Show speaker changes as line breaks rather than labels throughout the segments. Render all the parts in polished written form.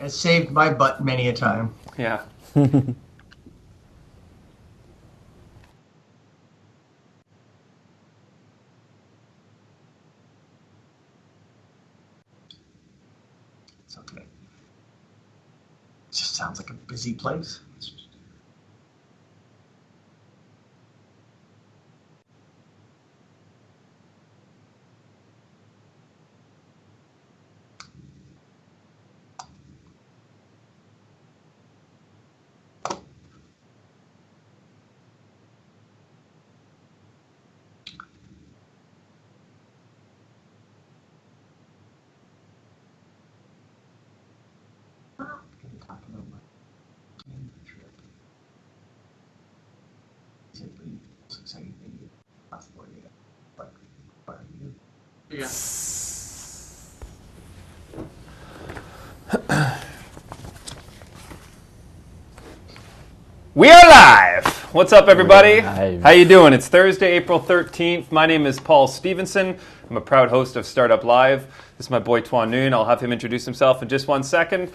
Has saved my butt many a time.
Yeah.
It's okay. It just sounds like a busy place.
Yeah. We are live! What's up, everybody? How you doing? It's Thursday, April 13th. My name is Paul Stevenson. I'm a proud host of Startup Live. This is my boy Tuan Nguyen. I'll have him introduce himself in just 1 second.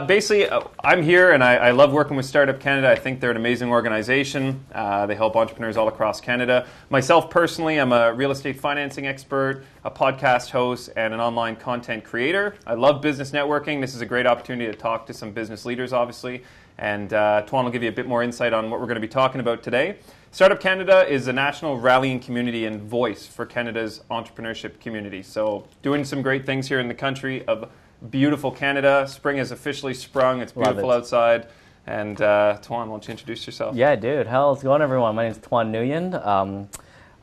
Basically, I'm here and I love working with Startup Canada. I think they're an amazing organization. They help entrepreneurs all across Canada. Myself personally, I'm a real estate financing expert, a podcast host, and an online content creator. I love business networking. This is a great opportunity to talk to some business leaders, obviously. And Tuan will give you a bit more insight on what we're going to be talking about today. Startup Canada is a national rallying community and voice for Canada's entrepreneurship community. So doing some great things here in the country of beautiful Canada. Spring has officially sprung. It's beautiful outside. And Tuan, why don't you introduce yourself?
Yeah, dude. How's it going, everyone? My name is Tuan Nguyen.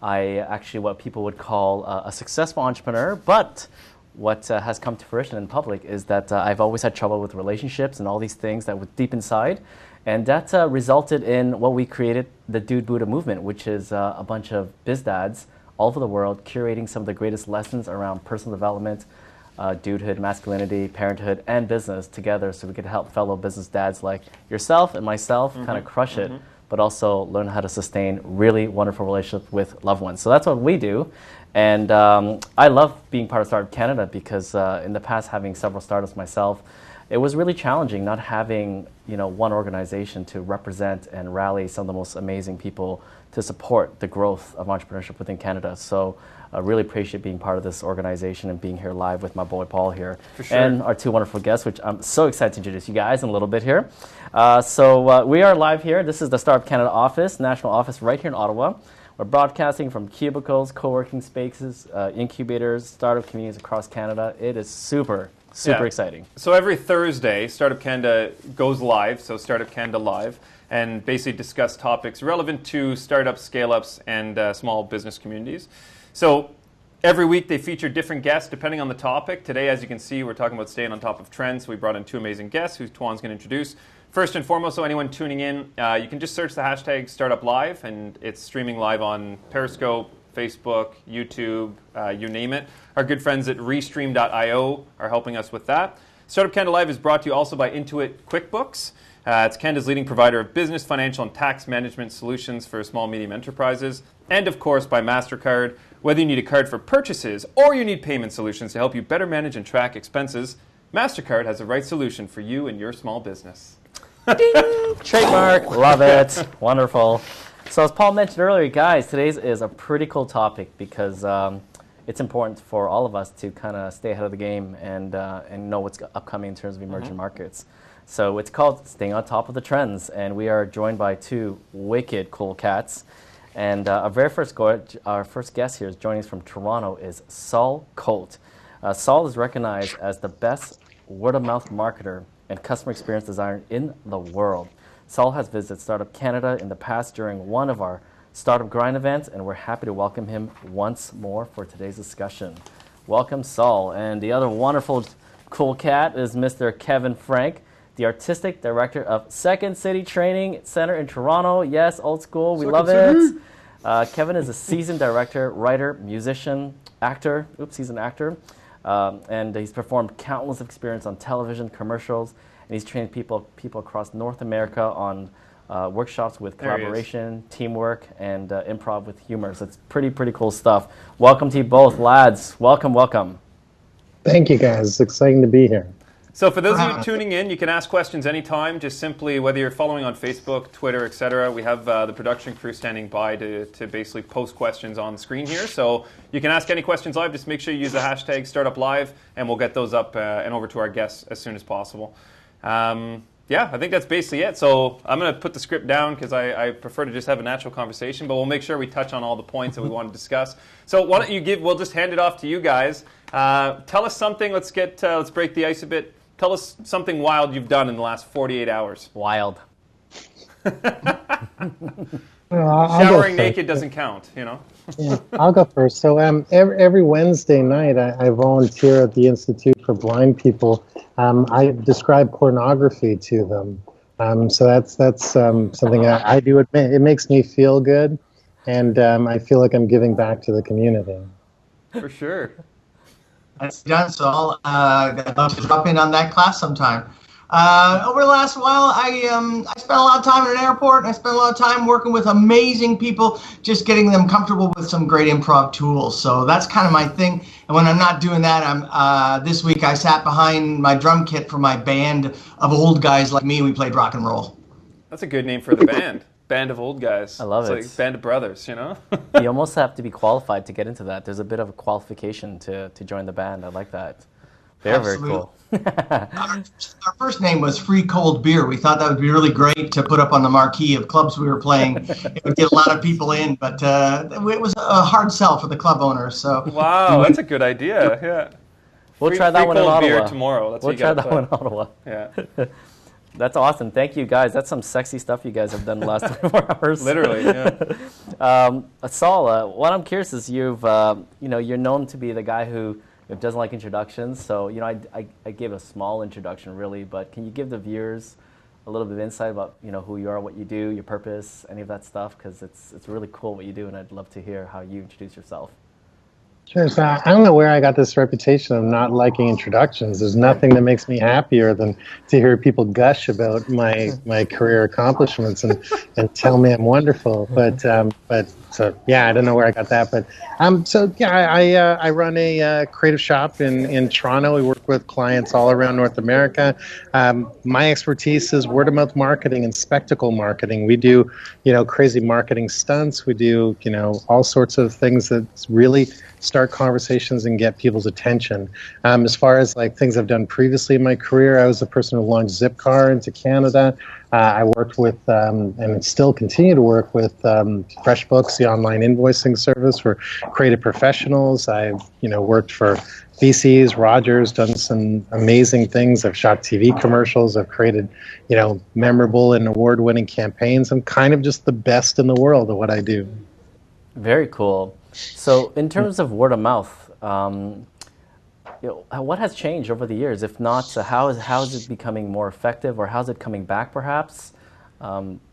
I actually what people would call a successful entrepreneur, but what has come to fruition in public is that I've always had trouble with relationships and all these things that were deep inside. And that resulted in what we created, the Dude Buddha movement, which is a bunch of biz dads all over the world curating some of the greatest lessons around personal development, dudehood, masculinity, parenthood, and business together so we could help fellow business dads like yourself and myself kind of crush it, but also learn how to sustain really wonderful relationships with loved ones. So that's what we do. And I love being part of Startup Canada because in the past, having several startups myself, it was really challenging not having one organization to represent and rally some of the most amazing people to support the growth of entrepreneurship within Canada. So I really appreciate being part of this organization and being here live with my boy Paul here.
For sure.
And our two wonderful guests, which I'm so excited to introduce you guys in a little bit here. So we are live here. This is the Startup Canada office, national office right here in Ottawa. We're broadcasting from cubicles, co-working spaces, incubators, startup communities across Canada. It is super exciting.
So every Thursday, Startup Canada goes live, so Startup Canada Live, and basically discuss topics relevant to startups, scale-ups, and small business communities. So every week they feature different guests depending on the topic. Today, as you can see, we're talking about staying on top of trends. We brought in two amazing guests who Tuan's going to introduce. First and foremost, so anyone tuning in, you can just search the hashtag Startup Live, and it's streaming live on Periscope, Facebook, YouTube, you name it. Our good friends at Restream.io are helping us with that. Startup Canada Live is brought to you also by Intuit QuickBooks. It's Canada's leading provider of business, financial, and tax management solutions for small, medium enterprises. And of course, by Mastercard. Whether you need a card for purchases or you need payment solutions to help you better manage and track expenses, Mastercard has the right solution for you and your small business.
Ding! Trademark. Love it. Wonderful. So as Paul mentioned earlier, guys, today's is a pretty cool topic because it's important for all of us to kind of stay ahead of the game and know what's upcoming in terms of emerging markets. So it's called Staying on Top of the Trends, and we are joined by two wicked cool cats. And our first guest here is joining us from Toronto is Saul Colt. Saul is recognized as the best word-of-mouth marketer and customer experience designer in the world. Saul has visited Startup Canada in the past during one of our Startup Grind events, and we're happy to welcome him once more for today's discussion. Welcome, Saul. And the other wonderful cool cat is Mr. Kevin Frank, the Artistic Director of Second City Training Center in Toronto. Yes, old school. We love it. Kevin is a seasoned director, writer, musician, actor. He's an actor. And he's performed countless experience on television, commercials, and he's trained people across North America on workshops with collaboration, teamwork, and improv with humor. So it's pretty cool stuff. Welcome to you both, lads. Welcome.
Thank you, guys. It's exciting to be here.
So for those of you tuning in, you can ask questions anytime. Just simply, whether you're following on Facebook, Twitter, etc., we have the production crew standing by to basically post questions on the screen here. So you can ask any questions live. Just make sure you use the hashtag #StartUpLive, and we'll get those up and over to our guests as soon as possible. Yeah, I think that's basically it. So I'm going to put the script down because I prefer to just have a natural conversation, but we'll make sure we touch on all the points that we want to discuss. So why don't you we'll just hand it off to you guys. Tell us something. Let's break the ice a bit. Tell us something wild you've done in the last 48 hours.
Wild.
Showering naked doesn't count, you know?
Yeah, I'll go first. So every Wednesday night, I volunteer at the Institute for Blind People. I describe pornography to them. So that's something I do. It makes me feel good, and I feel like I'm giving back to the community.
For sure.
That's done, Saul. I'd love to drop in on that class sometime. Over the last while, I spent a lot of time at an airport, and I spent a lot of time working with amazing people, just getting them comfortable with some great improv tools. So that's kind of my thing. And when I'm not doing that, this week I sat behind my drum kit for my band of old guys like me. We played rock and roll.
That's a good name for the band. Band of old guys.
I love it.
It's like band of brothers, you know?
You almost have to be qualified to get into that. There's a bit of a qualification to join the band. I like that. Very cool.
Our first name was Free Cold Beer. We thought that would be really great to put up on the marquee of clubs we were playing. It would get a lot of people in, but it was a hard sell for the club owners. So
wow, that's a good idea. Yeah.
We'll try that one in Ottawa.
Beer tomorrow.
We'll try that one in Ottawa.
Yeah.
That's awesome. Thank you, guys. That's some sexy stuff you guys have done the last 24 hours.
Literally, yeah.
Saul, what I'm curious is you're known to be the guy who doesn't like introductions. So, I gave a small introduction, really, but can you give the viewers a little bit of insight about, who you are, what you do, your purpose, any of that stuff? Because it's really cool what you do, and I'd love to hear how you introduce yourself.
Sure. So I don't know where I got this reputation of not liking introductions. There's nothing that makes me happier than to hear people gush about my career accomplishments and tell me I'm wonderful. But so yeah, I don't know where I got that. But I run a creative shop in Toronto. We work with clients all around North America. My expertise is word of mouth marketing and spectacle marketing. We do crazy marketing stunts. We do all sorts of things that really start conversations and get people's attention. As far as things I've done previously in my career, I was the person who launched Zipcar into Canada. I worked with, and still continue to work with, FreshBooks, the online invoicing service for creative professionals. I've worked for VCs, Rogers, done some amazing things. I've shot TV commercials. I've created, memorable and award-winning campaigns. I'm kind of just the best in the world at what I do.
Very cool. So in terms of word of mouth, what has changed over the years? If not, how is it becoming more effective, or how's it coming back perhaps?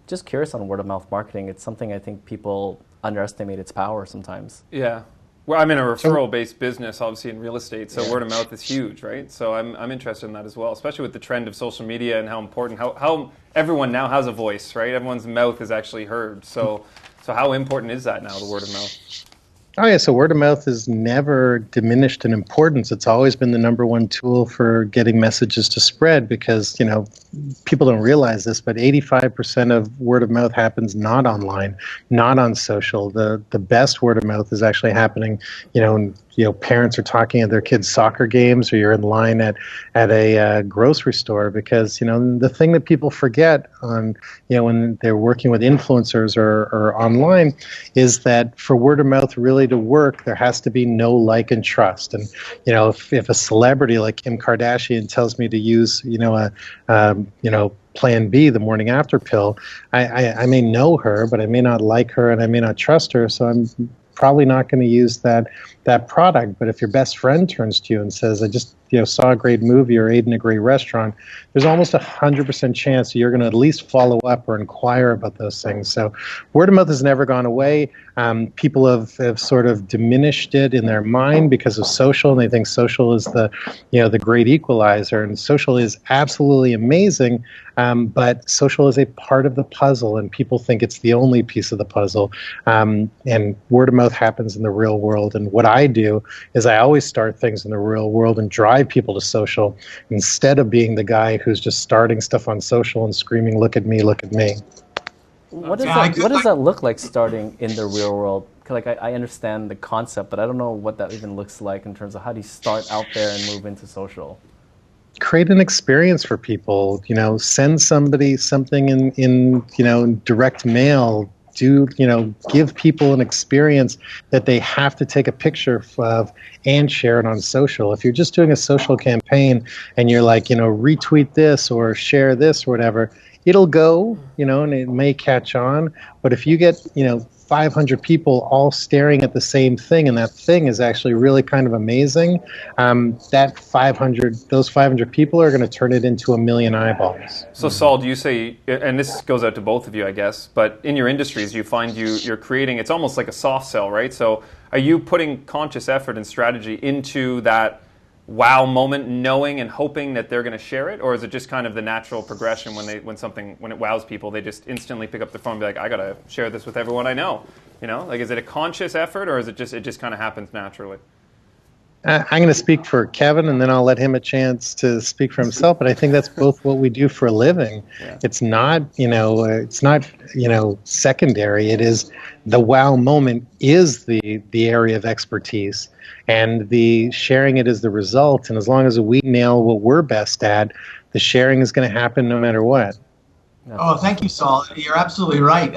Just curious on word of mouth marketing. It's something I think people underestimate its power sometimes.
Yeah. Well, I'm in a referral-based business, obviously in real estate, so word of mouth is huge, right? So I'm interested in that as well, especially with the trend of social media and how important, how everyone now has a voice, right? Everyone's mouth is actually heard. So how important is that now, the word of mouth?
Oh, yeah. So word of mouth has never diminished in importance. It's always been the number one tool for getting messages to spread because, people don't realize this, but 85% of word of mouth happens not online, not on social. The best word of mouth is actually happening, parents are talking at their kids' soccer games, or you're in line at a grocery store, because, the thing that people forget on, when they're working with influencers or online is that for word of mouth really to work, there has to be no like and trust. And, if a celebrity like Kim Kardashian tells me to use, Plan B, the morning after pill, I may know her, but I may not like her and I may not trust her. So I'm probably not going to use that product. But if your best friend turns to you and says, I just saw a great movie or ate in a great restaurant, there's almost 100% chance you're going to at least follow up or inquire about those things. So word of mouth has never gone away. People have sort of diminished it in their mind because of social, and they think social is the great equalizer, and social is absolutely amazing, but social is a part of the puzzle, and people think it's the only piece of the puzzle. And word of mouth happens in the real world, and what I do is I always start things in the real world and drive people to social instead of being the guy who's just starting stuff on social and screaming, "Look at me, look at me."
What does that look like, starting in the real world? Like, I understand the concept, but I don't know what that even looks like in terms of how do you start out there and move into social?
Create an experience for people. Send somebody something in direct mail. Give people an experience that they have to take a picture of and share it on social. If you're just doing a social campaign and you're like, retweet this or share this or whatever, it'll go, and it may catch on. But if you get, 500 people all staring at the same thing, and that thing is actually really kind of amazing, those 500 people are going to turn it into 1 million eyeballs.
So Saul, do you say, and this goes out to both of you, I guess, but in your industries, you find you're creating, it's almost like a soft sell, right? So are you putting conscious effort and strategy into that wow moment, knowing and hoping that they're going to share it, or is it just kind of the natural progression when it wows people, they just instantly pick up the phone and be like, I got to share this with everyone I know? Like, is it a conscious effort, or is it just kind of happens naturally?
I'm going to speak for Kevin, and then I'll let him a chance to speak for himself. But I think that's both what we do for a living. Yeah. It's not, secondary. It is the wow moment is the area of expertise, and the sharing it is the result. And as long as we nail what we're best at, the sharing is going to happen no matter what.
Oh, thank you, Saul. You're absolutely right.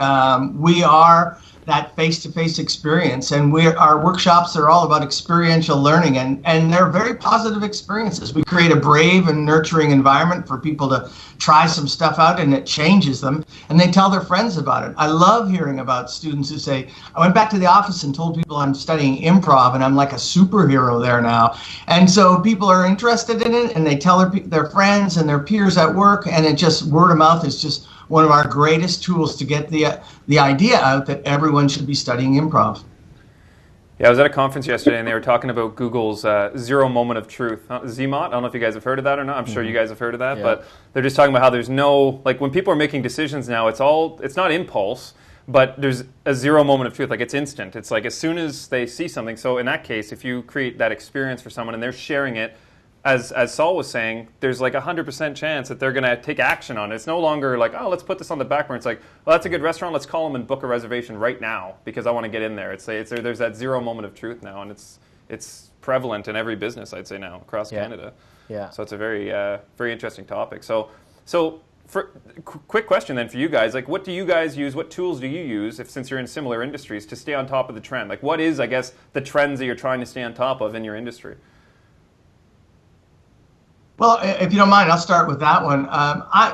We are that face-to-face experience, and our workshops are all about experiential learning, and they're very positive experiences. We create a brave and nurturing environment for people to try some stuff out, and it changes them, and they tell their friends about it. I love hearing about students who say, I went back to the office and told people I'm studying improv, and I'm like a superhero there now. And so people are interested in it, and they tell their friends and their peers at work, and it just, word of mouth is just one of our greatest tools to get the idea out that everyone should be studying improv.
Yeah, I was at a conference yesterday, and they were talking about Google's zero moment of truth. ZMOT, I don't know if you guys have heard of that or not. I'm sure you guys have heard of that. Yeah. But they're just talking about how there's no, like, when people are making decisions now, it's not impulse, but there's a zero moment of truth. Like, it's instant. It's like as soon as they see something. So in that case, if you create that experience for someone and they're sharing it, as Saul was saying, there's like 100% chance that they're going to take action on it. It's no longer like, oh, let's put this on the back burner. It's like, well, that's a good restaurant. Let's call them and book a reservation right now because I want to get in there. There's that zero moment of truth now, and it's prevalent in every business, I'd say, now across Canada. Yeah. So it's a very very interesting topic. So for quick question then for you guys, like, what do you guys use? What tools do you use, since you're in similar industries, to stay on top of the trend? Like, what is, I guess, the trends that you're trying to stay on top of in your industry?
Well, if you don't mind, I'll start with that one.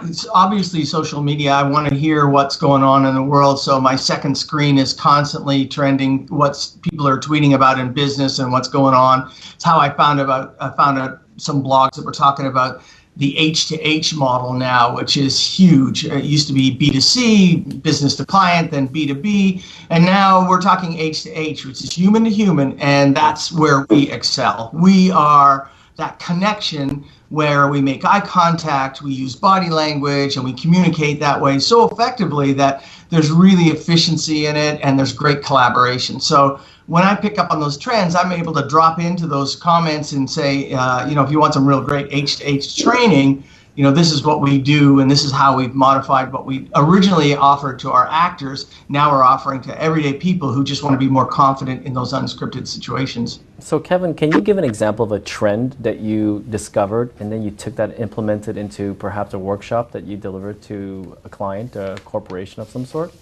It's obviously social media. I want to hear what's going on in the world. So my second screen is constantly trending what people are tweeting about in business and what's going on. It's how I found out some blogs that were talking about the H to H model now, which is huge. It used to be B2C, business to client, then B2B, and now we're talking H to H, which is human to human, and that's where we excel. We are that connection where we make eye contact, we use body language, and we communicate that way so effectively that there's really efficiency in it and there's great collaboration. So when I pick up on those trends, I'm able to drop into those comments and say, if you want some real great H2H training, this is what we do, and this is how we've modified what we originally offered to our actors. Now we're offering to everyday people who just want to be more confident in those unscripted situations.
So Kevin, can you give an example of a trend that you discovered and then you took that and implemented into perhaps a workshop that you delivered to a client, a corporation of some sort?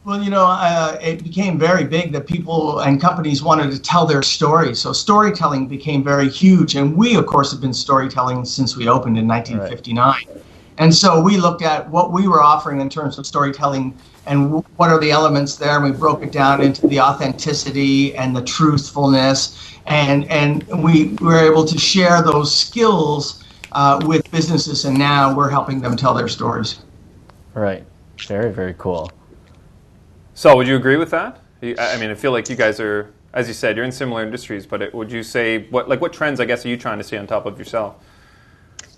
Well, it became very big that people and companies wanted to tell their story. So storytelling became very huge. And we, of course, have been storytelling since we opened in 1959. Right. And so we looked at what we were offering in terms of storytelling and what are the elements there. And we broke it down into the authenticity and the truthfulness. And we were able to share those skills with businesses. And now we're helping them tell their stories.
Right. Very, very cool.
So would you agree with that? I mean, I feel like you guys are, as you said, you're in similar industries, but would you say, what trends, I guess, are you trying to stay on top of yourself?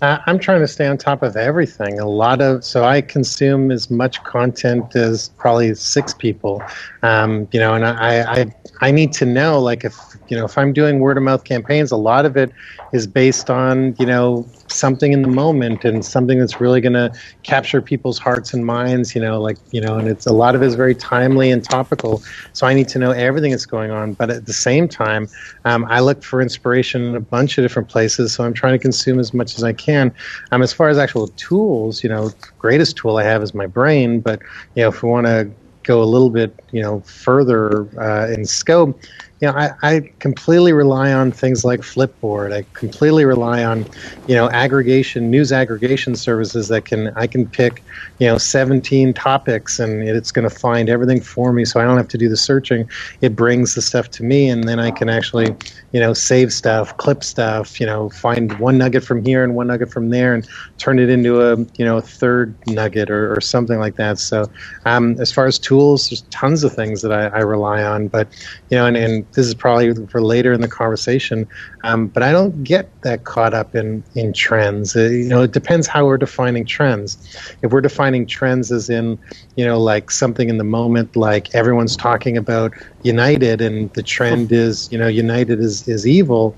I'm trying to stay on top of everything. So I consume as much content as probably 6 people, and I need to know, like, if I'm doing word of mouth campaigns, a lot of it is based on, something in the moment and something that's really going to capture people's hearts and minds, and it's a lot of it is very timely and topical. So I need to know everything that's going on. But at the same time, I look for inspiration in a bunch of different places. So I'm trying to consume as much as I can. As far as actual tools, the greatest tool I have is my brain. But, if we want to go a little bit, further in scope, I completely rely on things like Flipboard. I completely rely on, news aggregation services that I can pick, 17 topics and it's going to find everything for me, so I don't have to do the searching. It brings the stuff to me, and then I can actually, save stuff, clip stuff, find one nugget from here and one nugget from there and turn it into a third nugget or something like that. So as far as tools, there's tons of things that I rely on, but, and this is probably for later in the conversation, but I don't get that caught up in trends. It depends how we're defining trends. If we're defining trends as in, like something in the moment, like everyone's talking about United and the trend is, United is evil,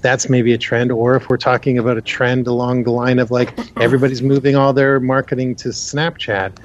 that's maybe a trend. Or if we're talking about a trend along the line of like everybody's moving all their marketing to Snapchat,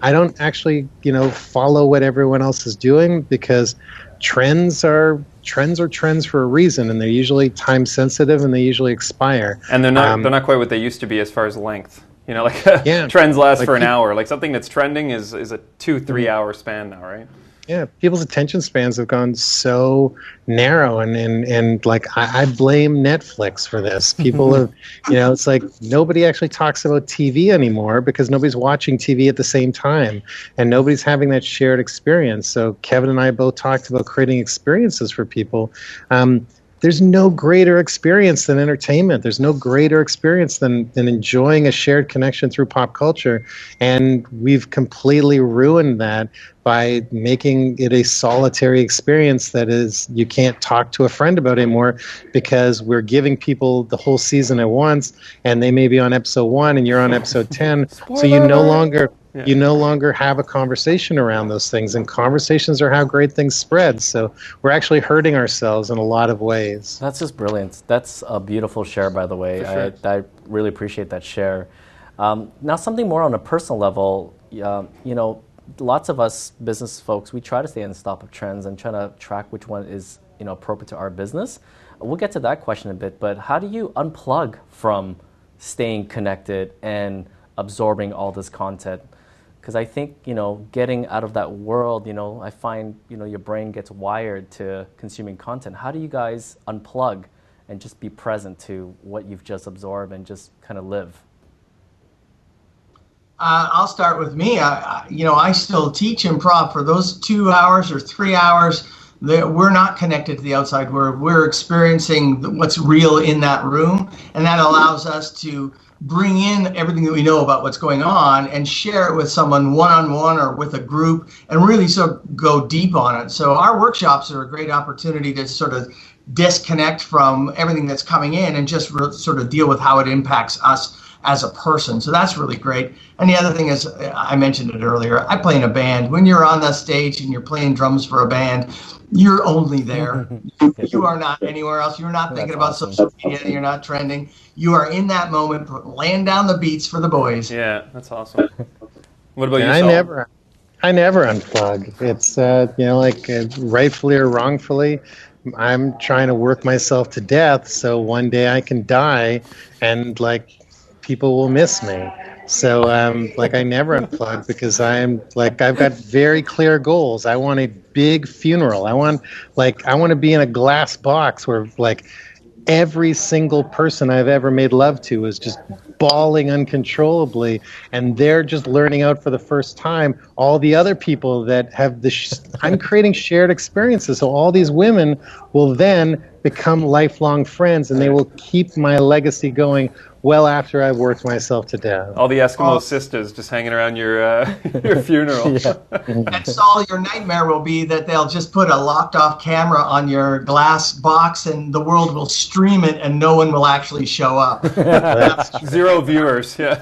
I don't actually, follow what everyone else is doing, because trends are trends for a reason, and they're usually time sensitive and they usually expire.
And they're not quite what they used to be as far as length. Trends last for an hour. Like something that's trending is a 2-3 hour span now, right?
Yeah, people's attention spans have gone so narrow, and like I blame Netflix for this. People have, it's like nobody actually talks about TV anymore because nobody's watching TV at the same time, and nobody's having that shared experience. So Kevin and I both talked about creating experiences for people. There's no greater experience than entertainment. There's no greater experience than enjoying a shared connection through pop culture. And we've completely ruined that by making it a solitary experience that is, you can't talk to a friend about anymore, because we're giving people the whole season at once, and they may be on episode 1 and you're on episode 10. So you no longer have a conversation around those things, and conversations are how great things spread. So we're actually hurting ourselves in a lot of ways.
That's just brilliant. That's a beautiful share, by the way.
For sure.
I really appreciate that share. Now, something more on a personal level, lots of us business folks, we try to stay on top of trends and try to track which one is appropriate to our business. We'll get to that question in a bit, but how do you unplug from staying connected and absorbing all this content? Because I think, getting out of that world, I find, your brain gets wired to consuming content. How do you guys unplug and just be present to what you've just absorbed and just kind of live?
I'll start with me. I still teach improv for those 2 hours or 3 hours. That we're not connected to the outside world. We're experiencing what's real in that room, and that allows us to bring in everything that we know about what's going on and share it with someone one-on-one or with a group, and really sort of go deep on it. So our workshops are a great opportunity to sort of disconnect from everything that's coming in and just sort of deal with how it impacts us as a person. So that's really great. And the other thing is, I mentioned it earlier, I play in a band. When you're on the stage and you're playing drums for a band, you're only there. You are not anywhere else. You're not thinking about social media. You're not trending. You are in that moment, laying down the beats for the boys.
Yeah, that's awesome. What about you, Saul?
I never unplug. It's, rightfully or wrongfully, I'm trying to work myself to death so one day I can die and, people will miss me. So, I never unplug, because I've got very clear goals. I want a big funeral. I want to be in a glass box where, every single person I've ever made love to is just bawling uncontrollably, and they're just learning out for the first time all the other people that have I'm creating shared experiences. So all these women will then become lifelong friends, and they will keep my legacy going well after I've worked myself to death.
All the Eskimo sisters just hanging around your your funeral.
And Saul, your nightmare will be that they'll just put a locked-off camera on your glass box, and the world will stream it, and no one will actually show up.
Zero viewers. Yeah.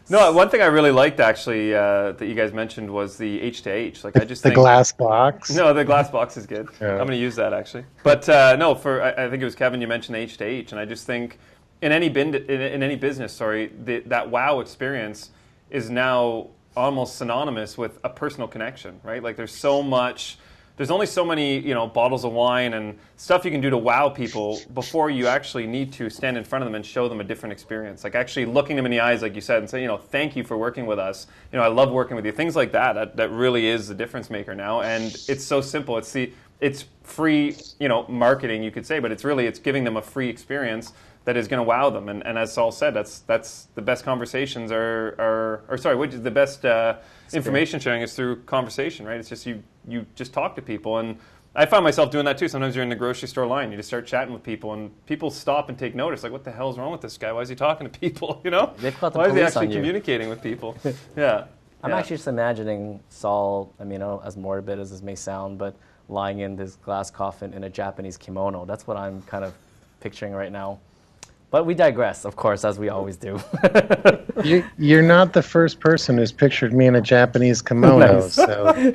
No, one thing I really liked actually that you guys mentioned was the H to H. Like I just
the
think,
glass box.
No, the glass box is good.
Yeah.
I'm going to use that actually. But no, I think it was Kevin. You mentioned H to H, and I just think in any business, that wow experience is now almost synonymous with a personal connection, right? Like there's only so many, bottles of wine and stuff you can do to wow people before you actually need to stand in front of them and show them a different experience. Like actually looking them in the eyes, like you said, and say, thank you for working with us. I love working with you. Things like that really is the difference maker now. And it's so simple. It's free, marketing, you could say, but it's giving them a free experience that is going to wow them. And as Saul said, that's the best conversations which is the best information sharing is through conversation, right? It's just you just talk to people. And I find myself doing that too. Sometimes you're in the grocery store line, you just start chatting with people, and people stop and take notice. Like, what the hell's wrong with this guy? Why is he talking to people?
They've got the
Why is he
police
actually
on you.
communicating with people? Yeah.
I'm actually just imagining Saul, as morbid as this may sound, but lying in this glass coffin in a Japanese kimono. That's what I'm kind of picturing right now. But we digress, of course, as we always do.
You're not the first person who's pictured me in a Japanese kimono.
Nice.
So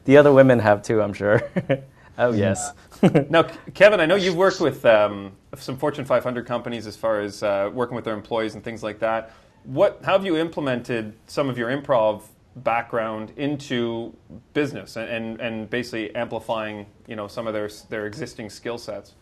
The other women have too, I'm sure. Oh, yes.
Now, Kevin, I know you've worked with some Fortune 500 companies as far as working with their employees and things like that. How have you implemented some of your improv background into business and basically amplifying, some of their existing skill sets?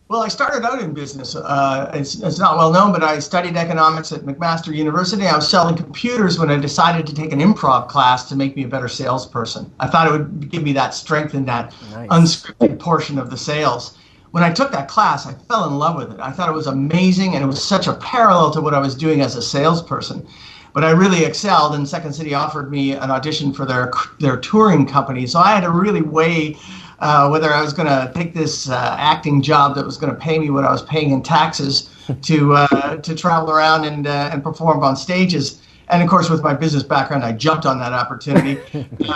Well, I started out in business. It's not well known, but I studied economics at McMaster University. I was selling computers when I decided to take an improv class to make me a better salesperson. I thought it would give me that strength in that unscripted portion of the sales. When I took that class, I fell in love with it. I thought it was amazing, and it was such a parallel to what I was doing as a salesperson. But I really excelled, and Second City offered me an audition for their touring company. So I had to really weigh whether I was going to take this acting job that was going to pay me what I was paying in taxes to travel around and perform on stages. And of course, with my business background, I jumped on that opportunity. And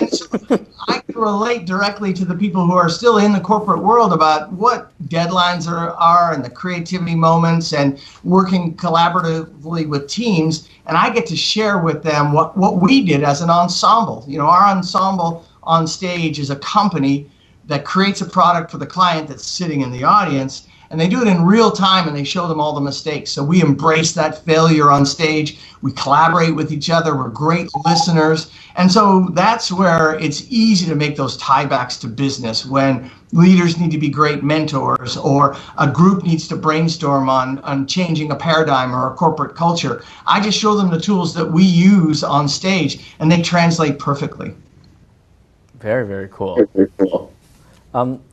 so I can relate directly to the people who are still in the corporate world about what deadlines are and the creativity moments and working collaboratively with teams. And I get to share with them what we did as an ensemble. Our ensemble on stage is a company that creates a product for the client that's sitting in the audience, and they do it in real time, and they show them all the mistakes. So we embrace that failure on stage. We collaborate with each other. We're great listeners. And so that's where it's easy to make those tiebacks to business when leaders need to be great mentors or a group needs to brainstorm on changing a paradigm or a corporate culture. I just show them the tools that we use on stage, and they translate perfectly.
Very, very cool.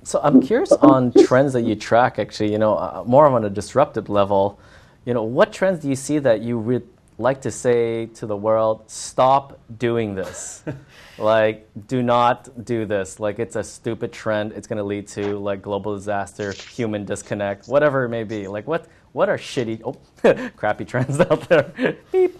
So I'm curious on trends that you track, actually, more on a disruptive level. What trends do you see that you would like to say to the world, stop doing this? Like, do not do this. Like, it's a stupid trend. It's going to lead to, like, global disaster, human disconnect, whatever it may be. Like, what are crappy trends out there? Beep.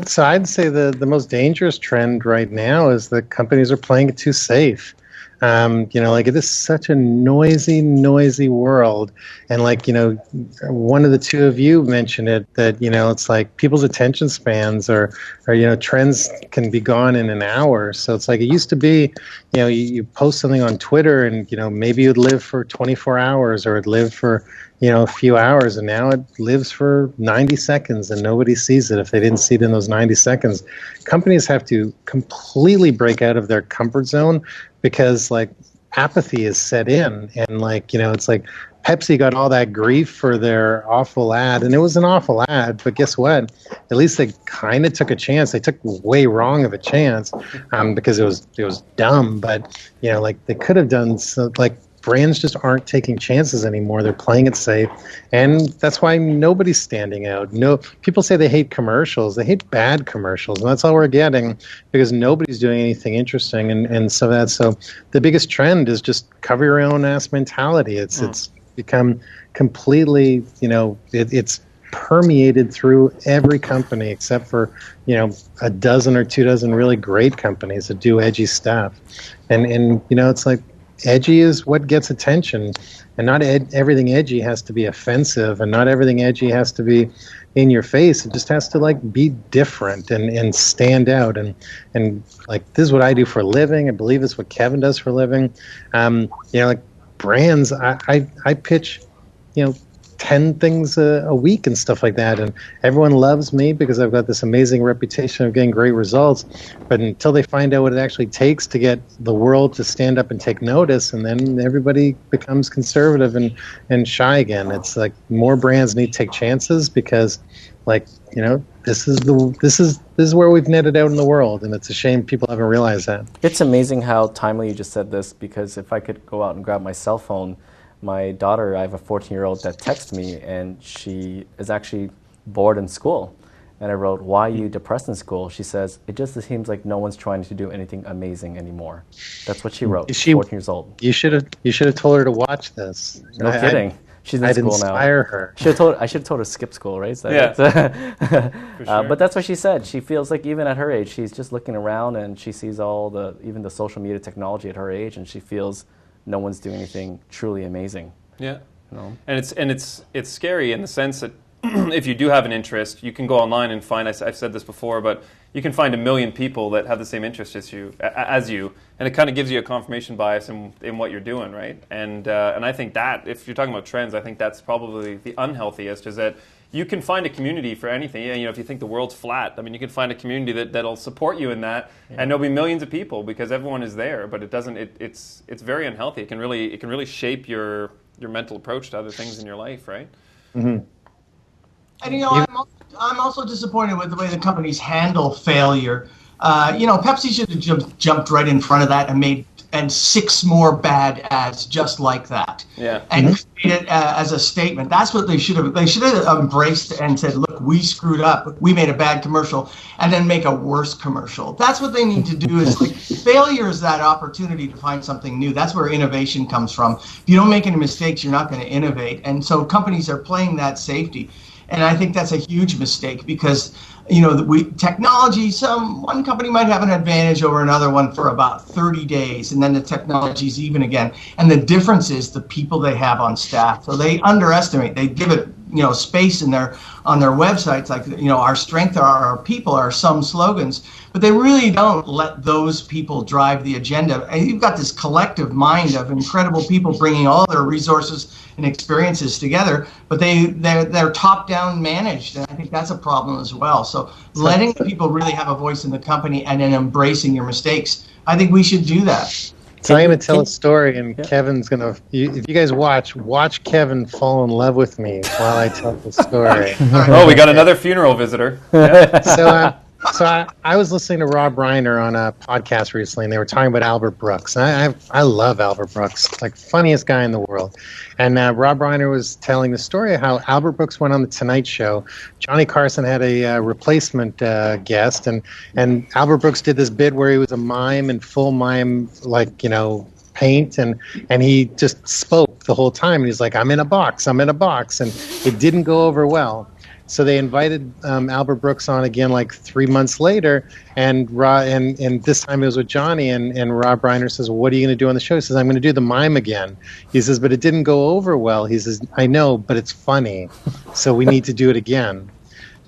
So I'd say the most dangerous trend right now is that companies are playing it too safe. It is such a noisy world. And one of the two of you mentioned it, that, it's like people's attention spans or trends can be gone in an hour. So it's like it used to be, you post something on Twitter and, maybe you'd live for 24 hours or it'd live for, a few hours, and now it lives for 90 seconds and nobody sees it if they didn't see it in those 90 seconds. Companies have to completely break out of their comfort zone because apathy is set in, and it's like Pepsi got all that grief for their awful ad, and it was an awful ad, but guess what? At least they kind of took a chance. They took way wrong of a chance because it was dumb, but they could have done so, brands just aren't taking chances anymore. They're playing it safe, and that's why nobody's standing out. No, people say they hate commercials. They hate bad commercials, and that's all we're getting because nobody's doing anything interesting. And so the biggest trend is just cover your own ass mentality. It's become completely, it's permeated through every company except for a dozen or 24 really great companies that do edgy stuff, and it's like edgy is what gets attention, and not everything edgy has to be offensive, and not everything edgy has to be in your face. It just has to like be different and stand out, and like this is what I do for a living. I believe it's what Kevin does for a living. Like brands, I pitch 10 things a week and stuff like that, and everyone loves me because I've got this amazing reputation of getting great results, but until they find out what it actually takes to get the world to stand up and take notice, and then everybody becomes conservative and shy again. It's like more brands need to take chances because this is where we've netted out in the world, and it's a shame people haven't realized that.
It's amazing how timely you just said this, because if I could go out and grab my cell phone, my daughter, I have a 14-year-old that texts me, and she is actually bored in school. And I wrote, "Why are you depressed in school?" She says, "It just seems like no one's trying to do anything amazing anymore." That's what she wrote, 14 years old.
You should have told her to watch this.
No kidding. She's in school now.
I'd inspire her.
I should have told her to skip school, right? So
yeah. For sure.
But that's what she said. She feels like even at her age, she's just looking around and she sees even the social media technology at her age, and she feels no one's doing anything truly amazing.
Yeah. And it's scary in the sense that if you do have an interest, you can go online and find, I've said this before, but you can find 1 million people that have the same interest as you, and it kind of gives you a confirmation bias in what you're doing, right? And I think that, if you're talking about trends, I think that's probably the unhealthiest, is that you can find a community for anything. If you think the world's flat, you can find a community that'll support you in that, and there'll be millions of people because everyone is there. But it doesn't. It's very unhealthy. It can really shape your mental approach to other things in your life, right?
Mm-hmm. And I'm also disappointed with the way the companies handle failure. Pepsi should have jumped right in front of that and made 6 more bad ads just like that.
Yeah.
And create it as a statement. That's what they should have. They should have embraced and said, "Look, we screwed up. We made a bad commercial," and then make a worse commercial. That's what they need to do. Is failure is that opportunity to find something new. That's where innovation comes from. If you don't make any mistakes, you're not going to innovate. And so companies are playing that safety. And I think that's a huge mistake because, technology, one company might have an advantage over another one for about 30 days, and then the technology's even again. And the difference is the people they have on staff. So they underestimate, they give it, space on their websites, like, our strength are our people are some slogans, but they really don't let those people drive the agenda. And you've got this collective mind of incredible people bringing all their resources and experiences together, but they're top-down managed, and I think that's a problem as well. So letting people really have a voice in the company and then embracing your mistakes, I think we should do that.
So I'm going to tell a story, and Kevin's going to, if you guys watch Kevin fall in love with me while I tell the story.
Oh, we got another funeral visitor. Yeah.
So I was listening to Rob Reiner on a podcast recently, and they were talking about Albert Brooks. And I love Albert Brooks, like funniest guy in the world. And Rob Reiner was telling the story of how Albert Brooks went on the Tonight Show. Johnny Carson had a replacement guest, and Albert Brooks did this bit where he was a mime in full mime, paint, and he just spoke the whole time. And he's like, I'm in a box, and it didn't go over well. So they invited Albert Brooks on again like 3 months later, and this time it was with Johnny, and Rob Reiner says, well, what are you going to do on the show? He says, I'm going to do the mime again. He says, but it didn't go over well. He says, I know, but it's funny, so we need to do it again.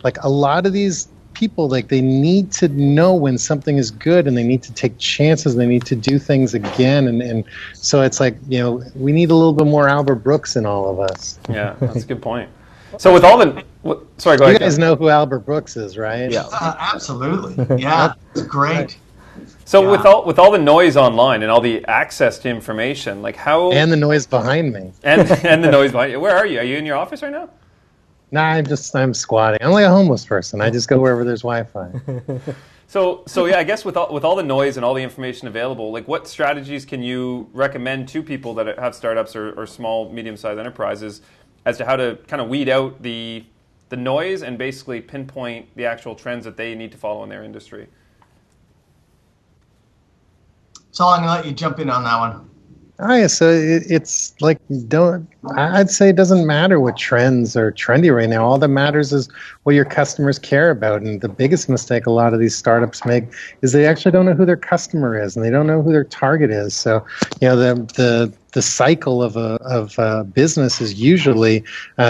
Like a lot of these people, like they need to know when something is good, and they need to take chances, and they need to do things again, and so it's like, we need a little bit more Albert Brooks in all of us.
Yeah, that's a good point. So with all the, sorry, go ahead.
You guys know who Albert Brooks is, right?
Yeah,
absolutely. Yeah, it's great.
So with all the noise online and all the access to information, like how,
and the noise behind me,
and the noise behind you. Where are you? Are you in your office right now?
Nah, I'm squatting. I'm like a homeless person. I just go wherever there's Wi-Fi.
So yeah, I guess with all the noise and all the information available, like what strategies can you recommend to people that have startups or small, medium-sized enterprises as to how to kind of weed out the noise and basically pinpoint the actual trends that they need to follow in their industry?
Saul, I'm going to let you jump in on that one.
Oh, yeah, so it's like, I'd say it doesn't matter what trends are trendy right now. All that matters is what your customers care about. And the biggest mistake a lot of these startups make is they actually don't know who their customer is, and they don't know who their target is. So, the cycle of a business is usually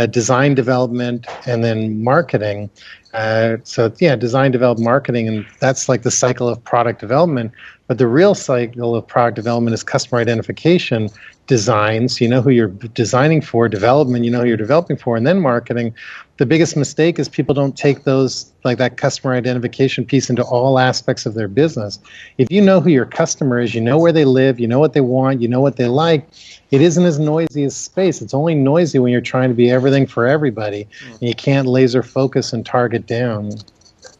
design, development, and then marketing. Design, develop, marketing, and that's like the cycle of product development. But the real cycle of product development is customer identification, design, so you know who you're designing for, development, you know who you're developing for, and then marketing. The biggest mistake is people don't take those, like that customer identification piece, into all aspects of their business. If you know who your customer is, you know where they live, you know what they want, you know what they like, it isn't as noisy as space. It's only noisy when you're trying to be everything for everybody, and you can't laser focus and target down.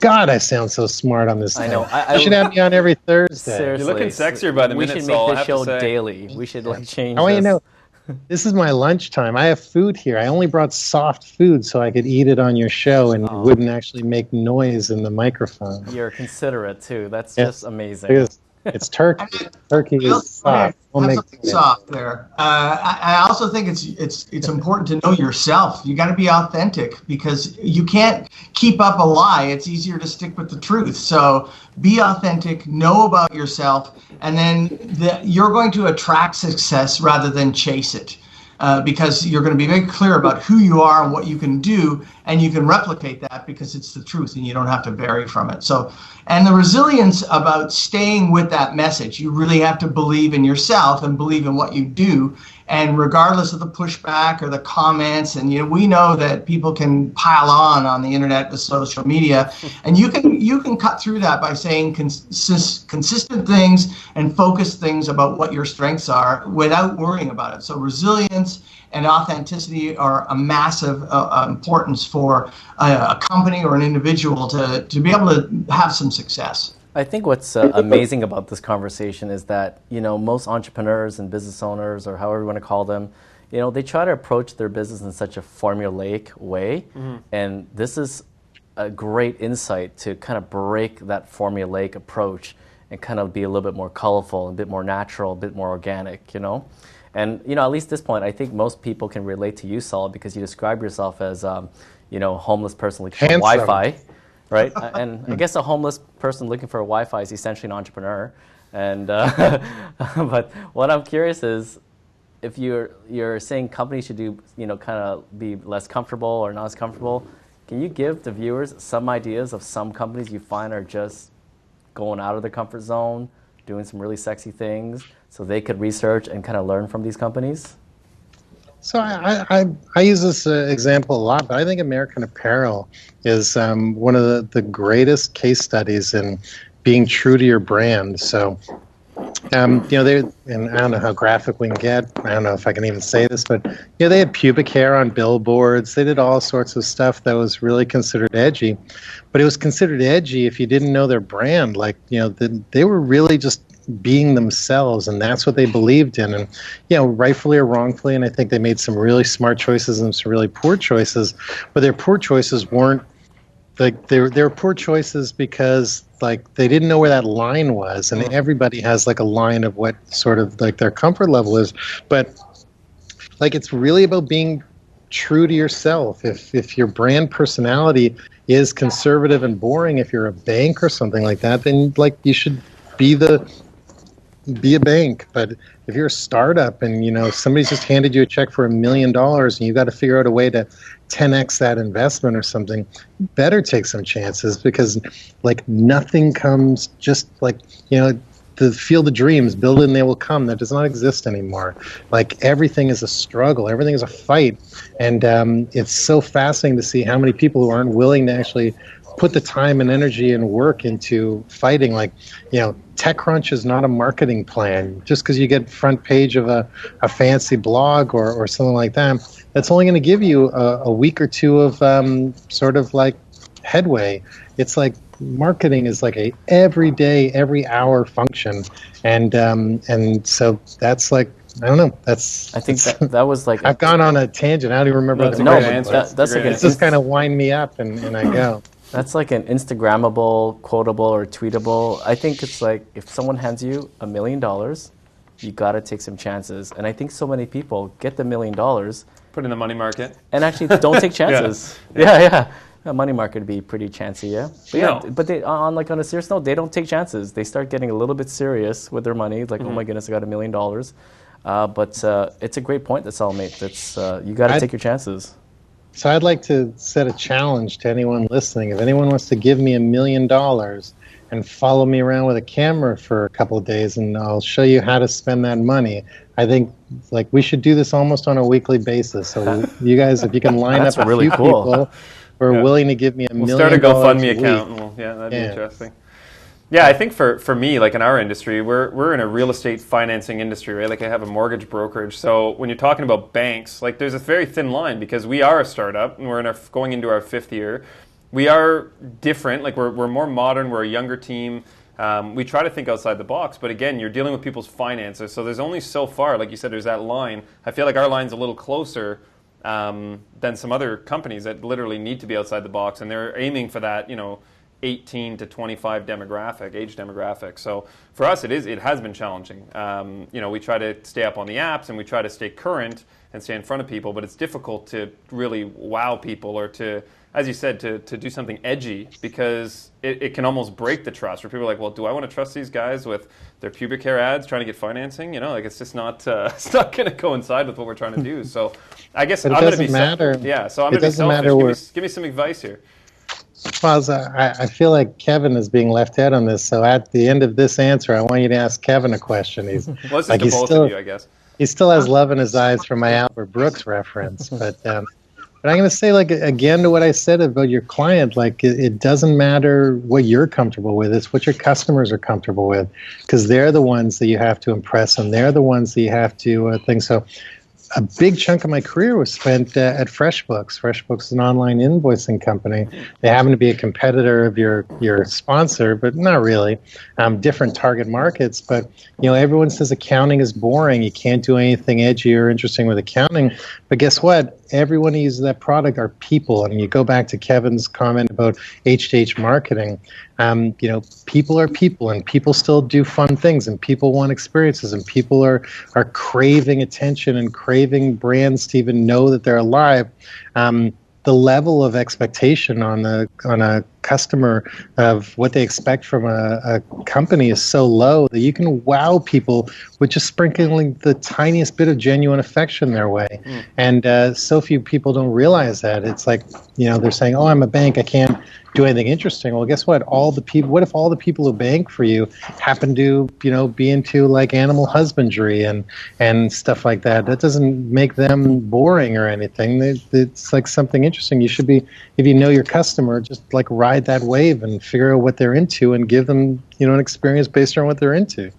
God, I sound so smart on this thing.
I know.
You should have me on every Thursday.
Seriously,
You're looking sexier by the minute,
We should
Saul, I
make
have
this
to
show
say.
daily. We should change
I want you
this.
to know, this is my lunchtime. I have food here. I only brought soft food so I could eat it on your show and it wouldn't actually make noise in the microphone.
You're considerate too. That's just amazing.
It's turkey. Turkey is soft.
Have something soft there. I also think it's important to know yourself. You got to be authentic, because you can't keep up a lie. It's easier to stick with the truth. So be authentic, know about yourself, and then you're going to attract success rather than chase it. Because you're going to be very clear about who you are and what you can do, and you can replicate that because it's the truth and you don't have to vary from it. So, and the resilience about staying with that message, you really have to believe in yourself and believe in what you do. And regardless of the pushback or the comments, and we know that people can pile on the internet with social media, and you can cut through that by saying consistent things and focused things about what your strengths are without worrying about it. So resilience and authenticity are a massive importance for a company or an individual to be able to have some success.
I think what's amazing about this conversation is that, most entrepreneurs and business owners, or however you want to call them, they try to approach their business in such a formulaic way. Mm-hmm. And this is a great insight to kind of break that formulaic approach and kind of be a little bit more colorful, a bit more natural, a bit more organic, And, at least at this point, I think most people can relate to you, Saul, because you describe yourself as, a homeless person looking for Wi-Fi. Right, and I guess a homeless person looking for a Wi-Fi is essentially an entrepreneur. And but what I'm curious is, if you're saying companies should do, kind of be less comfortable or not as comfortable, can you give the viewers some ideas of some companies you find are just going out of their comfort zone, doing some really sexy things, so they could research and kind of learn from these companies?
So I use this example a lot, but I think American Apparel is one of the greatest case studies in being true to your brand. So, they, and I don't know how graphic we can get. I don't know if I can even say this, but they had pubic hair on billboards. They did all sorts of stuff that was really considered edgy, but it was considered edgy if you didn't know their brand. Like, they were really just being themselves, and that's what they believed in. And rightfully or wrongfully, and I think they made some really smart choices and some really poor choices, but their poor choices weren't like they were poor choices because like they didn't know where that line was. And everybody has like a line of what sort of like their comfort level is, but like it's really about being true to yourself. If your brand personality is conservative and boring, if you're a bank or something like that, then like you should be a bank. But if you're a startup and somebody's just handed you a check for $1 million and you got to figure out a way to 10x that investment or something, you better take some chances, because like nothing comes just like the field of dreams, build it and they will come. That does not exist anymore. Like everything is a struggle, everything is a fight, and it's so fascinating to see how many people who aren't willing to actually put the time and energy and work into fighting. Like, TechCrunch is not a marketing plan. Just because you get front page of a fancy blog or something like that, that's only going to give you a week or two of sort of like headway. It's like marketing is like a every day, every hour function, and so that's like, I don't know.
I think that was like
I've gone on a tangent. I don't even remember
That's
the
a great
moment,
answer.
but
that's like
it's just kind of wind me up, and I go.
That's like an Instagrammable, quotable, or tweetable. I think it's like if someone hands you $1 million, you got to take some chances. And I think so many people get the $1 million
Put in the money market.
and actually don't take chances. Yeah. A money market would be pretty chancy, yeah. But
No.
but they on a serious note, they don't take chances. They start getting a little bit serious with their money. Like, oh my goodness, I got $1 million. But it's a great point that Saul made. That's you got to take your chances.
So I'd like to set a challenge to anyone listening. If anyone wants to give me $1 million and follow me around with a camera for a couple of days, and I'll show you how to spend that money, I think like we should do this almost on a weekly basis. So you guys, if you can line
That's
up a
really
few
cool.
people who are willing to give me $1 million.
We'll start a GoFundMe
a
account.
week.
Well, yeah, that'd be interesting. Yeah, I think for me, like in our industry, we're in a real estate financing industry, right? Like I have a mortgage brokerage. So when you're talking about banks, like there's a very thin line because we are a startup and we're going into our 5th year. We are different. Like we're more modern. We're a younger team. We try to think outside the box, but again, you're dealing with people's finances. So there's only so far, like you said, there's that line. I feel like our line's a little closer than some other companies that literally need to be outside the box, and they're aiming for that, 18 to 25 age demographic. So for us, it has been challenging. We try to stay up on the apps and we try to stay current and stay in front of people, but it's difficult to really wow people or to, as you said, to do something edgy because it can almost break the trust where people are like, well, do I want to trust these guys with their pubic hair ads trying to get financing? It's just not it's not going to coincide with what we're trying to do. So I guess I'm going to be
matter.
Yeah, so I'm going to be selfish. Give me some advice here.
Well, I feel like Kevin is being left out on this. So at the end of this answer, I want you to ask Kevin a question. He's
well, this is to both of you, I guess.
He still has love in his eyes for my Albert Brooks reference, but I'm going to say, like, again to what I said about your client, like it doesn't matter what you're comfortable with; it's what your customers are comfortable with, because they're the ones that you have to impress, and they're the ones that you have to think. So, a big chunk of my career was spent at FreshBooks. FreshBooks is an online invoicing company. They happen to be a competitor of your sponsor, but not really. Different target markets, but everyone says accounting is boring. You can't do anything edgy or interesting with accounting. But guess what? Everyone who uses that product are people. And you go back to Kevin's comment about H2H marketing. People are people, and people still do fun things, and people want experiences, and people are craving attention and craving brands to even know that they're alive. The level of expectation on a customer of what they expect from a company is so low that you can wow people with just sprinkling the tiniest bit of genuine affection their way. And so few people don't realize that. It's like, they're saying, oh, I'm a bank, I can't do anything interesting. Well, guess what? What if all the people who bank for you happen to, be into like animal husbandry and stuff like that? That doesn't make them boring or anything. It's like something interesting. You should be, if you know your customer, just like ride that wave and figure out what they're into and give them, an experience based on what they're into.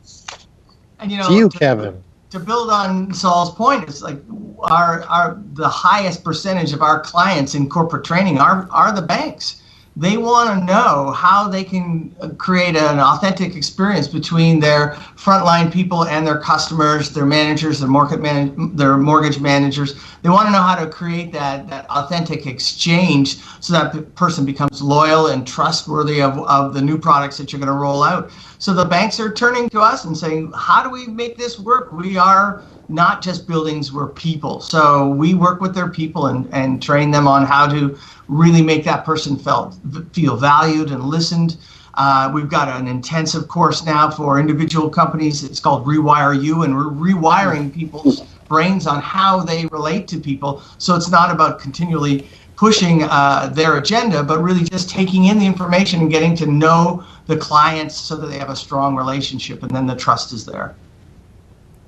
And
to you, Kevin.
To build on Saul's point, it's like the highest percentage of our clients in corporate training are the banks. They want to know how they can create an authentic experience between their frontline people and their customers, their managers, their mortgage managers. They want to know how to create that authentic exchange so that person becomes loyal and trustworthy of the new products that you're going to roll out. So the banks are turning to us and saying, how do we make this work? We are not just buildings, we're people. So we work with their people and train them on how to really make that person feel valued and listened. We've got an intensive course now for individual companies. It's called Rewire You, and we're rewiring people's brains on how they relate to people. So it's not about continually pushing their agenda, but really just taking in the information and getting to know the clients so that they have a strong relationship, and then the trust is there.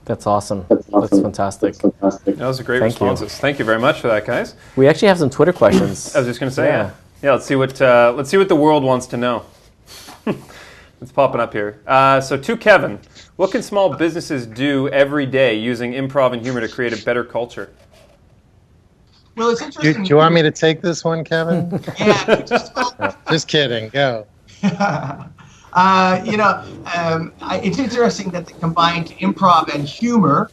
That's awesome. That's fantastic.
That was a great responses. Thank you very much for that, guys.
We actually have some Twitter questions.
I was just going to say, yeah. Let's see what the world wants to know. It's popping up here. So to Kevin, what can small businesses do every day using improv and humor to create a better culture?
Well, it's interesting.
Do you want me to take this one, Kevin?
Yeah.
Just kidding. Go.
It's interesting that they combined improv and humor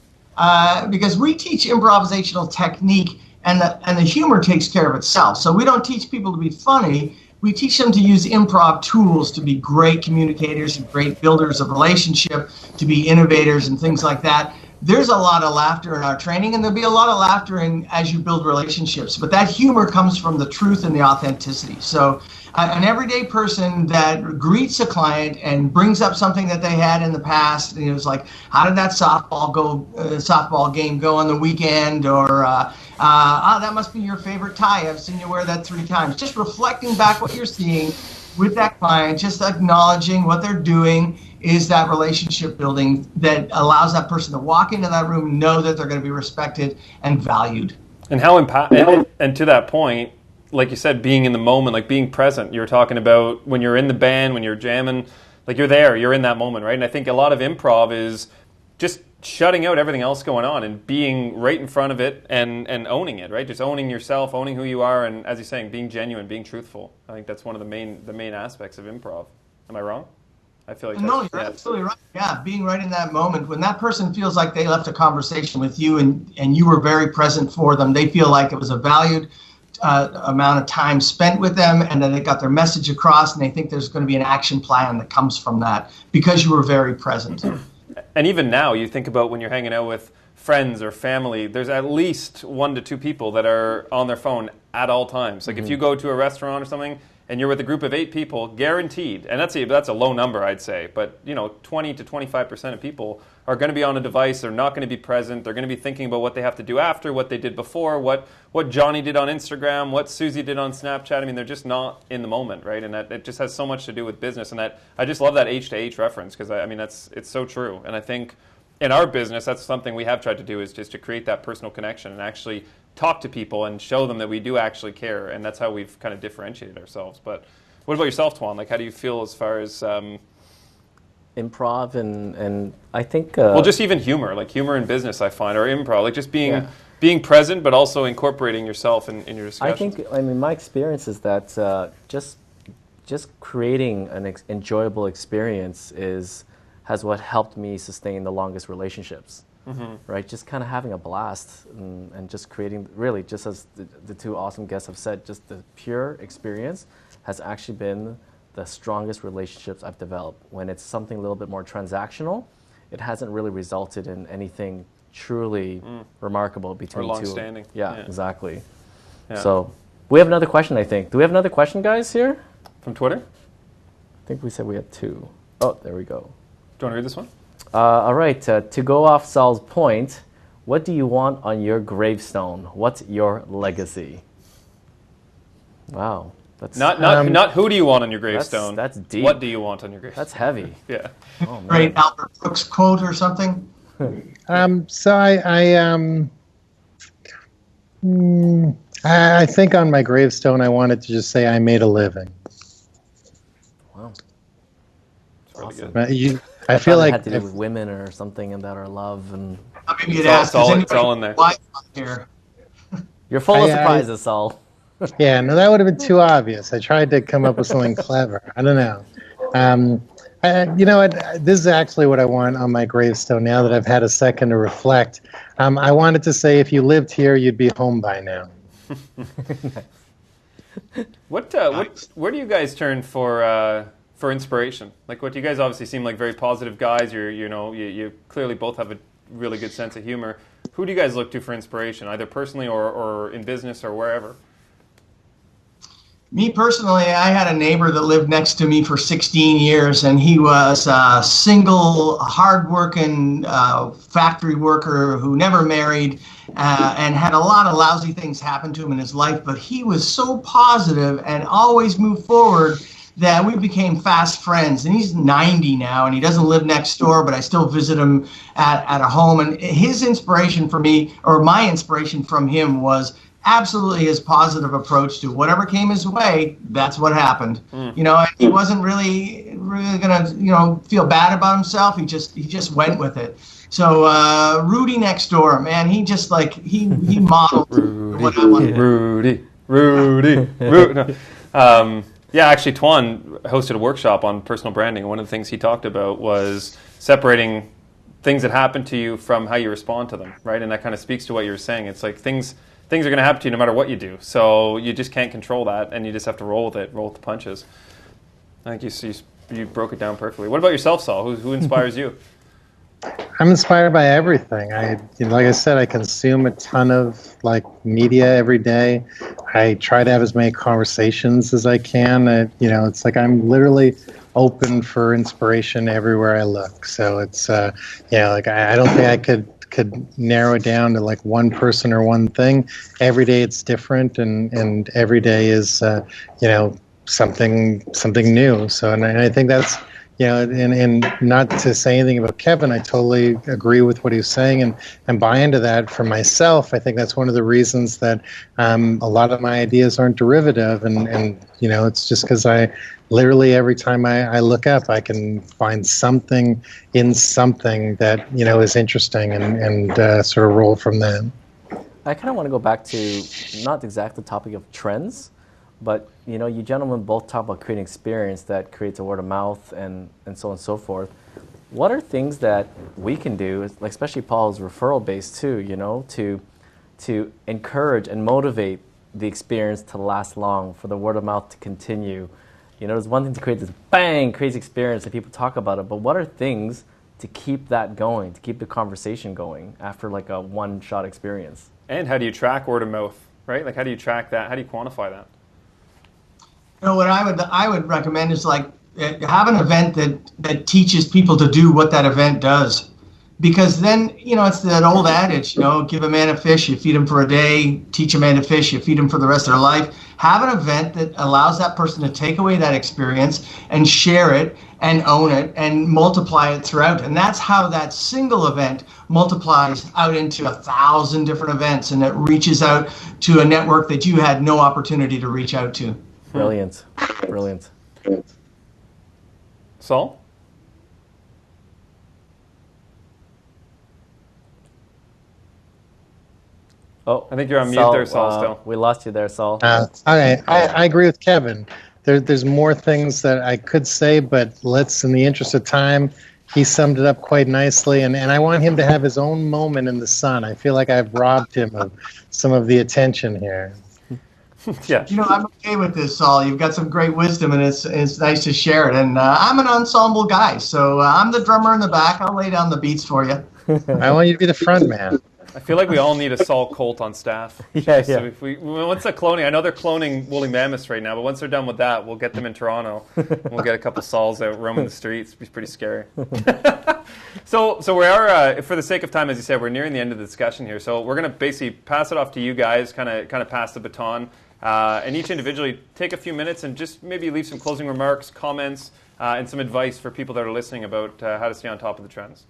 because we teach improvisational technique, and the humor takes care of itself. So we don't teach people to be funny. We teach them to use improv tools to be great communicators and great builders of relationship, to be innovators and things like that. There's a lot of laughter in our training, and there'll be a lot of laughter as you build relationships. But that humor comes from the truth and the authenticity. So an everyday person that greets a client and brings up something that they had in the past, and it was like, how did that softball game go on the weekend? Or, that must be your favorite tie. I've seen you wear that 3 times. Just reflecting back what you're seeing with that client, just acknowledging what they're doing is that relationship building that allows that person to walk into that room and know that they're going to be respected and valued.
And how and to that point, like you said, being in the moment, like being present. You were talking about when you're in the band, when you're jamming, like you're there, you're in that moment, right? And I think a lot of improv is just shutting out everything else going on and being right in front of it and owning it, right? Just owning yourself, owning who you are, and as you're saying, being genuine, being truthful. I think that's one of the main aspects of improv. Am I wrong? I feel like
no, you're absolutely right. Yeah, being right in that moment when that person feels like they left a conversation with you and you were very present for them, they feel like it was a valued amount of time spent with them, and then they got their message across, and they think there's going to be an action plan that comes from that because you were very present.
And even now, you think about when you're hanging out with friends or family, there's at least 1 to 2 people that are on their phone at all times. Like if you go to a restaurant or something and you're with a group of 8 people, guaranteed, and that's a low number, I'd say, but 20 to 25% of people are going to be on a device. They're not going to be present. They're going to be thinking about what they have to do after, what they did before, what Johnny did on Instagram, what Susie did on Snapchat. I mean, they're just not in the moment, right? And that it just has so much to do with business. And that I just love that H to H reference because it's so true. And I think in our business, that's something we have tried to do is just to create that personal connection and actually talk to people and show them that we do actually care. And that's how we've kind of differentiated ourselves. But what about yourself, Tuan? Like, how do you feel as far as
improv and I think
well, just even humor, like humor in business, I find, or improv, like just being present, but also incorporating yourself in your discussions.
I mean, my experience is that just creating an enjoyable experience has what helped me sustain the longest relationships. Right, just kind of having a blast and just creating, really, just as the 2 awesome guests have said, just the pure experience has actually been the strongest relationships I've developed. When it's something a little bit more transactional, it hasn't really resulted in anything truly remarkable between
or long-standing.
Yeah, exactly. Yeah. So we have another question, I think. Do we have another question, guys, here?
From Twitter?
I think we said we had 2. Oh, there we go.
Do you want to read this one?
All right, to go off Saul's point, what do you want on your gravestone? What's your legacy? Wow. That's
not who do you want on your gravestone?
That's deep.
What do you want on your gravestone?
That's heavy.
Yeah.
Oh,
Great Albert Brooks quote or something?
So I think on my gravestone I wanted to just say I made a living.
Wow.
That's really
Awesome.
good.
I feel like
it had to do with women or something and that are love and.
Maybe you'd ask,
it's all in there.
Here?
You're full of surprises, Saul.
Yeah, no, that would have been too obvious. I tried to come up with something clever. I don't know. You know what? This is actually what I want on my gravestone now that I've had a second to reflect. I wanted to say if you lived here, you'd be home by now.
Where do you guys turn for inspiration? Like, what you guys obviously seem like very positive guys. You clearly both have a really good sense of humor. Who do you guys look to for inspiration, either personally or in business or wherever?
Me personally, I had a neighbor that lived next to me for 16 years, and he was a single, hard-working factory worker who never married and had a lot of lousy things happen to him in his life, but he was so positive and always moved forward that we became fast friends. And he's 90 now, and he doesn't live next door, but I still visit him at a home. And his inspiration for me, or my inspiration from him, was absolutely his positive approach to whatever came his way. That's what happened. And he wasn't really gonna feel bad about himself. He just went with it. So Rudy next door, man, he just he modeled what I wanted.
Rudy. No. Yeah, actually, Tuan hosted a workshop on personal branding. One of the things he talked about was separating things that happen to you from how you respond to them, right? And that kind of speaks to what you were saying. It's like things are going to happen to you no matter what you do. So you just can't control that, and you just have to roll with it, roll with the punches. I think you broke it down perfectly. What about yourself, Saul? Who inspires you?
I'm inspired by everything. Like I said, I consume a ton of media every day. I try to have as many conversations as I can. It's like I'm literally open for inspiration everywhere I look. So it's I don't think I could narrow it down to one person or one thing. Every day it's different, and every day is something new. So and I think that's. And not to say anything about Kevin, I totally agree with what he was saying and buy into that for myself. I think that's one of the reasons that a lot of my ideas aren't derivative. And it's just because I literally every time I look up, I can find something in something that, is interesting and sort of roll from that.
I kind of want to go back to not exactly the topic of trends, but you gentlemen both talk about creating experience that creates a word of mouth and so on and so forth. What are things that we can do, especially Paul's referral based too, to encourage and motivate the experience to last long, for the word of mouth to continue? There's one thing to create this bang crazy experience that people talk about it, but what are things to keep that going, to keep the conversation going after a one-shot experience? And
how do you track word of mouth, right? How do you track that? How do you quantify that?
What I would recommend is have an event that teaches people to do what that event does, because then it's that old adage, give a man a fish, you feed him for a day; teach a man to fish, you feed him for the rest of their life. Have an event that allows that person to take away that experience and share it and own it and multiply it throughout. And that's how that single event multiplies out into 1,000 different events, and it reaches out to a network that you had no opportunity to reach out to.
Brilliant.
Saul?
Oh,
I think you're on mute there, Saul, still.
We lost you there, Saul.
Okay, I agree with Kevin. There's more things that I could say, but in the interest of time, he summed it up quite nicely, and I want him to have his own moment in the sun. I feel like I've robbed him of some of the attention here.
Yeah.
I'm okay with this, Saul. You've got some great wisdom, and it's nice to share it. And I'm an ensemble guy, so I'm the drummer in the back. I'll lay down the beats for you.
I want you to be the front man.
I feel like we all need a Saul Colt on staff.
Yeah.
So once they're cloning, I know they're cloning woolly mammoths right now, but once they're done with that, we'll get them in Toronto. We'll get a couple Sauls out roaming the streets. It'll be pretty scary. So we are, for the sake of time, as you said, we're nearing the end of the discussion here. So we're going to basically pass it off to you guys, kind of pass the baton. And each individually take a few minutes and just maybe leave some closing remarks, comments, and some advice for people that are listening about how to stay on top of the trends.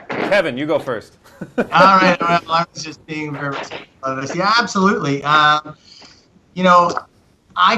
Kevin, you go first.
All right. Well, I was just being very this. Yeah, absolutely. I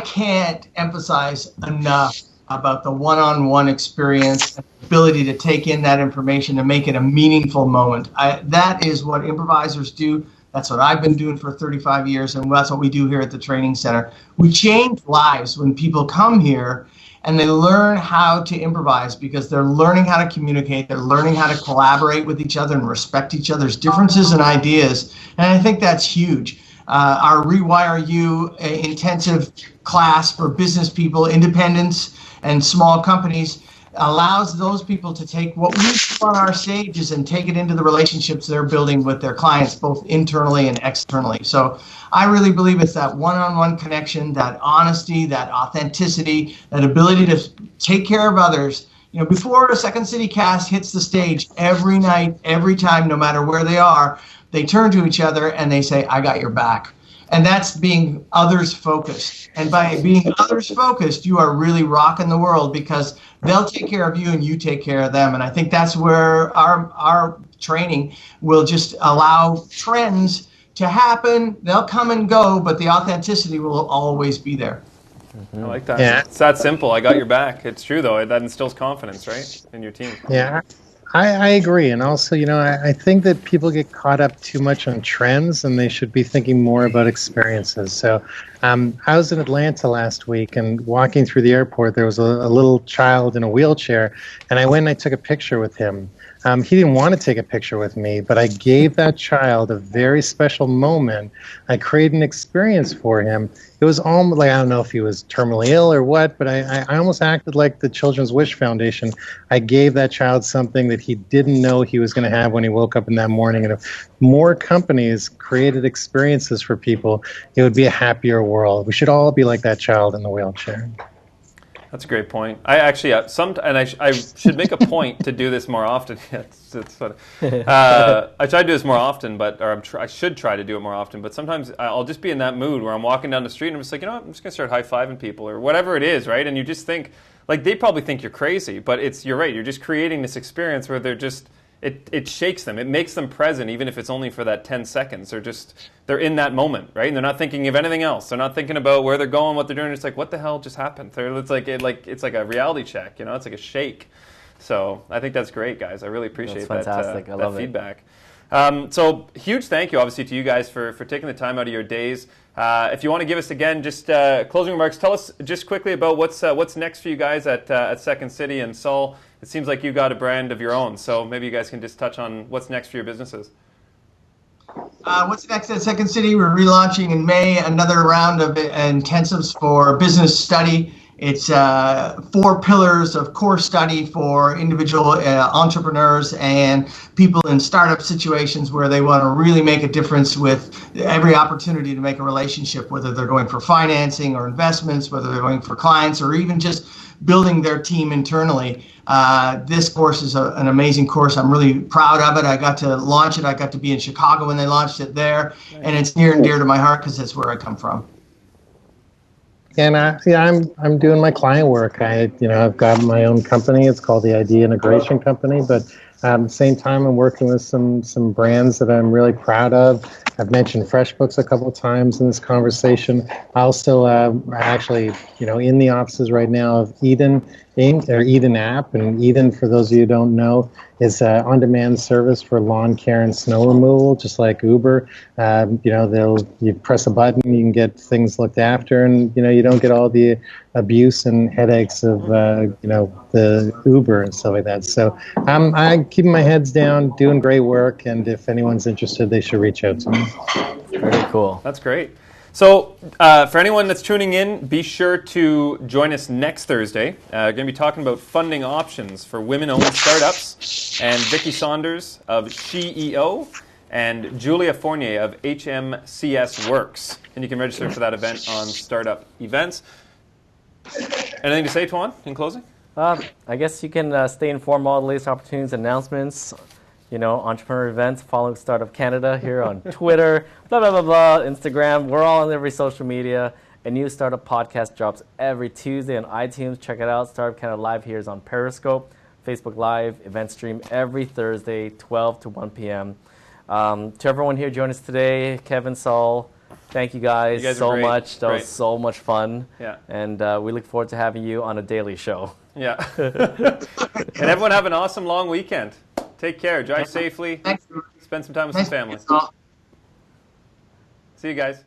can't emphasize enough about the one-on-one experience, and the ability to take in that information and make it a meaningful moment. That is what improvisers do. That's what I've been doing for 35 years, and that's what we do here at the training center. We change lives when people come here and they learn how to improvise, because they're learning how to communicate, they're learning how to collaborate with each other and respect each other's differences and ideas. And I think that's huge. Our Rewire You intensive class for business people, independents, and small companies allows those people to take what we do on our stages and take it into the relationships they're building with their clients, both internally and externally. So I really believe it's that one-on-one connection, that honesty, that authenticity, that ability to take care of others. Before a Second City cast hits the stage, every night, every time, no matter where they are, they turn to each other and they say, "I got your back." And that's being others focused. And by being others focused, you are really rocking the world, because they'll take care of you and you take care of them. And I think that's where our training will just allow trends to happen. They'll come and go, but the authenticity will always be there.
I like that.
Yeah.
It's that simple. I got your back. It's true, though. That instills confidence, right, in your team.
Yeah. I agree. And also, I think that people get caught up too much on trends and they should be thinking more about experiences. So I was in Atlanta last week and walking through the airport, there was a little child in a wheelchair, and I went and I took a picture with him. He didn't want to take a picture with me, but I gave that child a very special moment. I created an experience for him. It was almost like, I don't know if he was terminally ill or what, but I almost acted like the Children's Wish Foundation. I gave that child something that he didn't know he was going to have when he woke up in that morning. And if more companies created experiences for people, it would be a happier world. We should all be like that child in the wheelchair.
That's a great point. I actually, I should make a point to do this more often. It's funny. I try to do this more often, I should try to do it more often. But sometimes I'll just be in that mood where I'm walking down the street and I'm just like, I'm just gonna start high-fiving people or whatever it is, right? And you just think, like, they probably think you're crazy, but you're right. You're just creating this experience where they're just. It shakes them. It makes them present, even if it's only for that 10 seconds. They're in that moment, right? And they're not thinking of anything else. They're not thinking about where they're going, what they're doing. It's like, what the hell just happened? It's like a reality check, It's like a shake. So I think that's great, guys. I really appreciate that feedback. So huge thank you, obviously, to you guys for taking the time out of your days. If you want to give us, again, just closing remarks, tell us just quickly about what's next for you guys at Second City. And Saul, it seems like you've got a brand of your own, so maybe you guys can just touch on what's next for your businesses.
What's next at Second City? We're relaunching in May another round of intensives for business study. It's 4 pillars of core study for individual entrepreneurs and people in startup situations where they want to really make a difference with every opportunity to make a relationship, whether they're going for financing or investments, whether they're going for clients, or even just building their team internally. This course is an amazing course. I'm really proud of it. I got to launch it. I got to be in Chicago when they launched it there, and it's near and dear to my heart because that's where I come from.
And I'm doing my client work. I've got my own company. It's called the ID Integration Company. But at the same time, I'm working with some brands that I'm really proud of. I've mentioned FreshBooks a couple of times in this conversation. I also actually, in the offices right now of Eden Inc. or Eden App. And Eden, for those of you who don't know, is an on-demand service for lawn care and snow removal, just like Uber. You press a button, you can get things looked after, and you don't get all the abuse and headaches of the Uber and stuff like that. So I'm keeping my heads down, doing great work, and if anyone's interested, they should reach out to me.
Very cool.
That's great. So for anyone that's tuning in, be sure to join us next Thursday. We're going to be talking about funding options for women-owned startups, and Vicki Saunders of SheEO and Julia Fournier of HMCS Works. And you can register for that event on Startup Events. Anything to say, Tuan, in closing?
I guess you can stay informed on all the latest opportunities, announcements, entrepreneur events, following Startup Canada here on Twitter, blah, blah, blah, blah, Instagram. We're all on every social media. A new Startup podcast drops every Tuesday on iTunes. Check it out. Startup Canada Live here is on Periscope, Facebook Live, event stream every Thursday, 12 to 1 p.m. To everyone here joining us today, Kevin, Saul, thank you guys so much. That was so much fun.
Yeah.
And we look forward to having you on a daily show.
Yeah. And everyone have an awesome long weekend. Take care. Drive safely.
Thanks.
Spend some time with some family. See you guys.